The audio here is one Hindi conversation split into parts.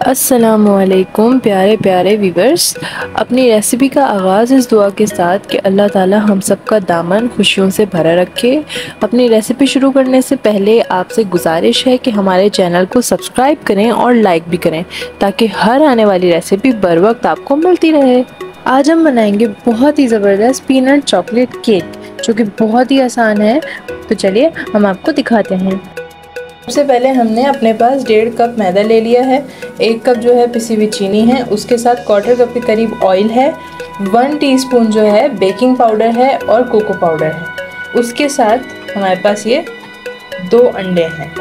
अस्सलामुअलैकुम प्यारे प्यारे व्यूवर्स। अपनी रेसिपी का आगाज़ इस दुआ के साथ कि अल्लाह ताला हम सब का दामन खुशियों से भरा रखे। अपनी रेसिपी शुरू करने से पहले आपसे गुजारिश है कि हमारे चैनल को सब्सक्राइब करें और लाइक भी करें ताकि हर आने वाली रेसिपी बर वक्त आपको मिलती रहे। आज हम बनाएंगे बहुत ही ज़बरदस्त पीनट चॉकलेट केक जो कि बहुत ही आसान है। तो चलिए हम आपको दिखाते हैं। सबसे पहले हमने अपने पास 1.5 कप मैदा ले लिया है, 1 कप जो है पिसी हुई चीनी है, उसके साथ 1/4 कप के करीब ऑयल है, 1 टीस्पून जो है बेकिंग पाउडर है और कोको पाउडर है। उसके साथ हमारे पास ये 2 अंडे हैं।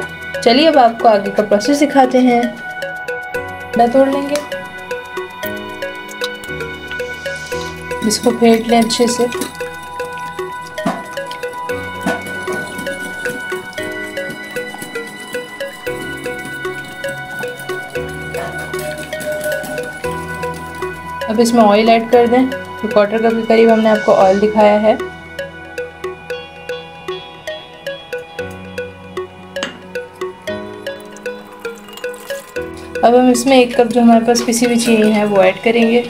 चलिए अब आपको आगे का प्रोसेस दिखाते हैं। अंडा तोड़ लेंगे, इसको फेंट लें अच्छे से। अब इसमें ऑयल ऐड कर दें। तो 1/4 कप के करीब हमने आपको ऑयल दिखाया है। अब हम इसमें 1 कप जो हमारे पास पिसी हुई चीनी है वो ऐड करेंगे।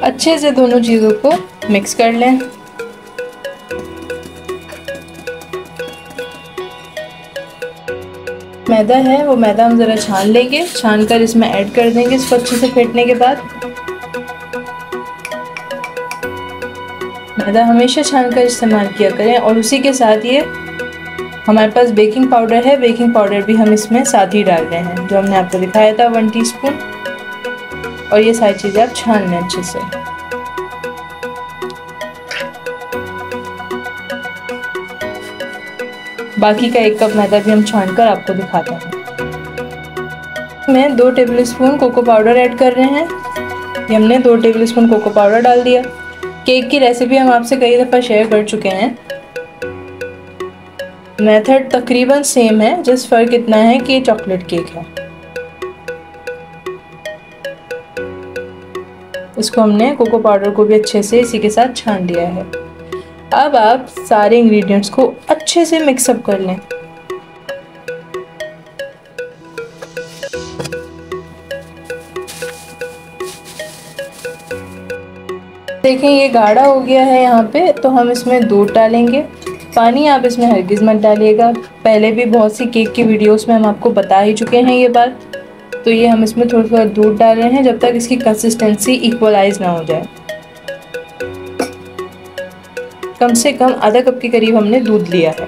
अच्छे से दोनों चीज़ों को मिक्स कर लें। मैदा है वो मैदा हम ज़रा छान लेंगे, छान कर इसमें ऐड कर देंगे। इसको अच्छे से फेंटने के बाद मैदा हमेशा छान कर इस्तेमाल किया करें। और उसी के साथ ये हमारे पास बेकिंग पाउडर है, बेकिंग पाउडर भी हम इसमें साथ ही डाल रहे हैं जो हमने आपको दिखाया था, 1 टीस्पून। और ये सारी चीज़ें आप छान लें अच्छे से। बाकी का 1 कप मैदा भी हम छान कर आपको दिखाते हैं। मैं 2 टेबलस्पून कोको पाउडर ऐड कर रहे हैं। ये हमने 2 टेबलस्पून कोको पाउडर डाल दिया। केक की रेसिपी हम आपसे कई दफ़ा शेयर कर चुके हैं। मेथड तकरीबन सेम है, जस्ट फ़र्क इतना है कि ये चॉकलेट केक है। इसको हमने कोको पाउडर को भी अच्छे से इसी के साथ छान लिया है। अब आप सारे इंग्रेडिएंट्स को अच्छे से मिक्सअप कर लें। देखें ये गाढ़ा हो गया है यहाँ पे, तो हम इसमें दूध डालेंगे। पानी आप इसमें हरगिज़ मत डालिएगा, पहले भी बहुत सी केक की वीडियोस में हम आपको बता ही चुके हैं ये बात। तो ये हम इसमें थोड़ा थोड़ा दूध डाल रहे हैं जब तक इसकी कंसिस्टेंसी इक्वलाइज ना हो जाए। कम से कम आधा कप के करीब हमने दूध लिया है।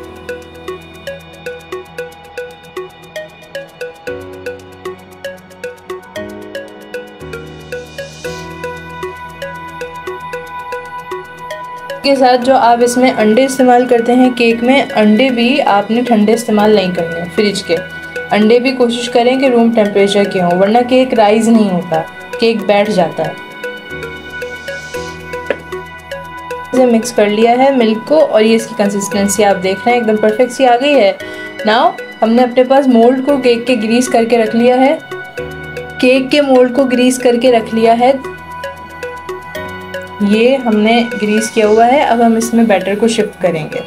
के साथ जो आप इसमें अंडे इस्तेमाल करते हैं केक में, अंडे भी आपने ठंडे इस्तेमाल नहीं करने, फ्रिज के अंडे भी कोशिश करें कि रूम टेम्परेचर के हों, वरना केक राइज नहीं होता, केक बैठ जाता है। मिक्स कर लिया है मिल्क को और ये इसकी कंसिस्टेंसी आप देख रहे हैं एकदम परफेक्ट सी आ गई है। नाउ हमने अपने पास मोल्ड को केक के ग्रीस करके रख लिया है। केक के मोल्ड को ग्रीस करके रख लिया है, ये हमने ग्रीस किया हुआ है। अब हम इसमें बैटर को शिफ्ट करेंगे।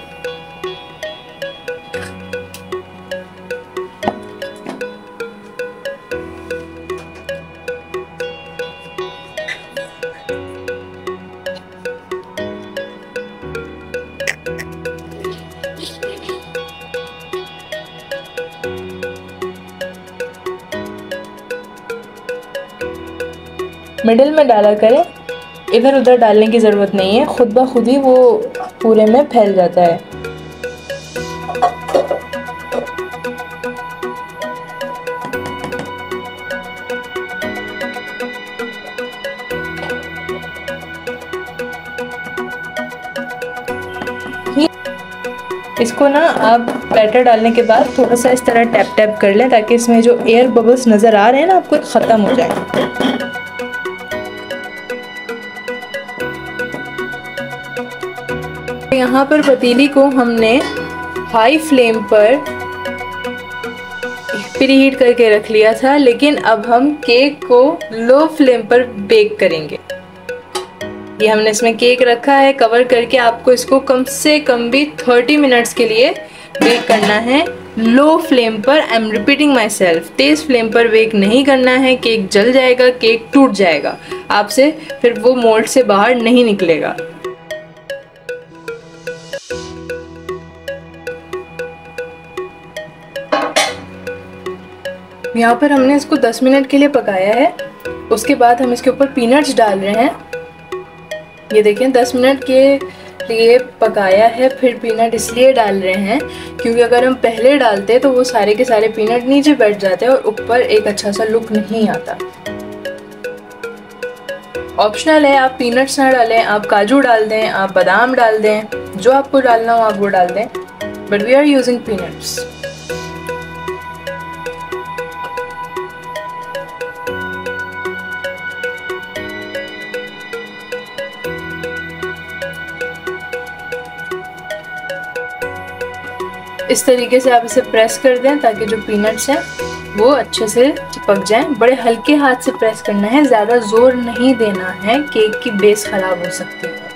मिडिल में डाला करें, इधर उधर डालने की ज़रूरत नहीं है, खुद ब खुद ही वो पूरे में फैल जाता है। इसको ना आप बैटर डालने के बाद थोड़ा सा इस तरह टैप टैप कर लें ताकि इसमें जो एयर बबल्स नज़र आ रहे हैं ना आपको ख़त्म हो जाए। यहाँ पर पतीली को हमने हाई फ्लेम पर प्रीहीट करके रख लिया था, लेकिन अब हम केक को लो फ्लेम पर बेक करेंगे। ये हमने इसमें केक रखा है कवर करके। आपको इसको कम से कम भी 30 मिनट्स के लिए बेक करना है लो फ्लेम पर। I am repeating my self, Tej flame पर बेक नहीं करना है, केक जल जाएगा, केक टूट जाएगा आपसे, फिर वो मोल्ड से बाहर नहीं निकलेगा। यहाँ पर हमने इसको 10 मिनट के लिए पकाया है। उसके बाद हम इसके ऊपर पीनट्स डाल रहे हैं। ये देखें 10 मिनट के लिए पकाया है, फिर पीनट इसलिए डाल रहे हैं क्योंकि अगर हम पहले डालते तो वो सारे के सारे पीनट नीचे बैठ जाते और ऊपर एक अच्छा सा लुक नहीं आता। ऑप्शनल है, आप पीनट्स ना डालें, आप काजू डाल दें, आप बादाम डाल दें, जो आपको डालना हो आप वो डाल दें, but we are using peanuts. इस तरीके से आप इसे प्रेस कर दें ताकि जो पीनट्स हैं वो अच्छे से चिपक जाएं। बड़े हल्के हाथ से प्रेस करना है, ज़्यादा जोर नहीं देना है, केक की बेस खराब हो सकती है।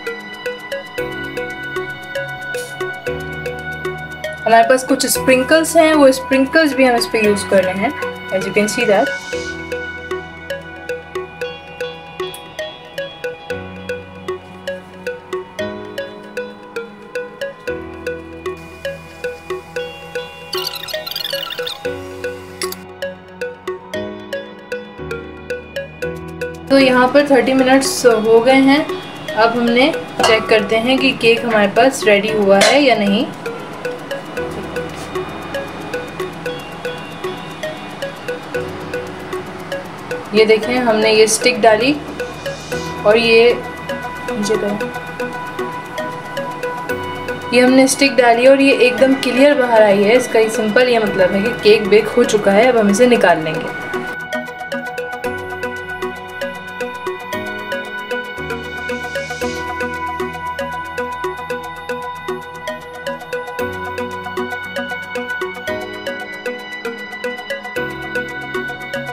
हमारे पास कुछ स्प्रिंकल्स हैं, वो स्प्रिंकल्स भी हम इस पे यूज़ कर रहे हैं, as you can see that. तो यहाँ पर 30 मिनट्स हो गए हैं। अब हमने चेक करते हैं कि केक हमारे पास रेडी हुआ है या नहीं। ये देखें, हमने ये स्टिक डाली और ये हमने स्टिक डाली और ये एकदम क्लियर बाहर आई है। इसका सिंपल ये मतलब है कि केक बेक हो चुका है। अब हम इसे निकाल लेंगे।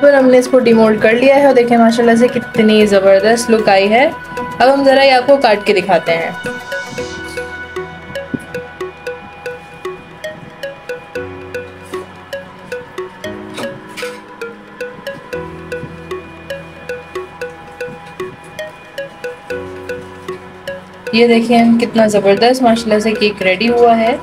फिर हमने इसको डिमोल्ड कर लिया है और देखें माशाल्लाह से कितनी ज़बरदस्त लुक आई है। अब हम ज़रा ये आपको काट के दिखाते हैं। ये देखिए कितना ज़बरदस्त माशाल्लाह से केक रेडी हुआ है।